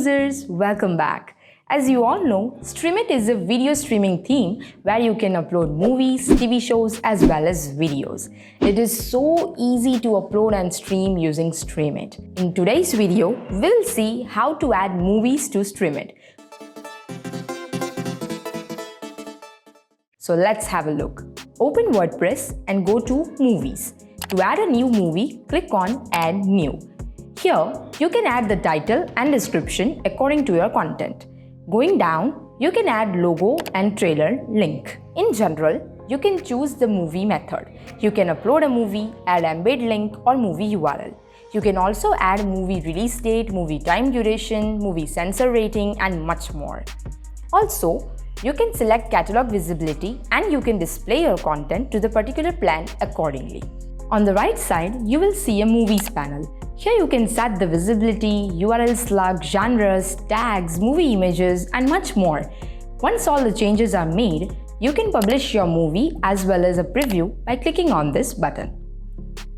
users, welcome back. As you all know, Streamit is a video streaming theme where you can upload movies, TV shows as well as videos. It is so easy to upload and stream using Streamit. In today's video, we'll see how to add movies to Streamit. So let's have a look. Open WordPress and go to Movies. To add a new movie, click on Add New. Here, you can add the title and description according to your content. Going down, you can add logo and trailer link. In general, you can choose the movie method. You can upload a movie, add embed link or movie URL. You can also add movie release date, movie time duration, movie censor rating and much more. Also, you can select catalog visibility and you can display your content to the particular plan accordingly. On the right side, you will see a movies panel. Here you can set the visibility, URL slug, genres, tags, movie images and much more. Once all the changes are made, you can publish your movie as well as a preview by clicking on this button.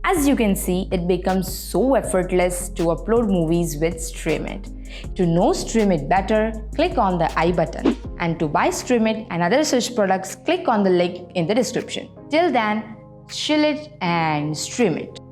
As you can see, it becomes so effortless to upload movies with Streamit. To know Streamit better, click on the I button. And to buy Streamit and other such products, click on the link in the description. Till then, chill it and stream it.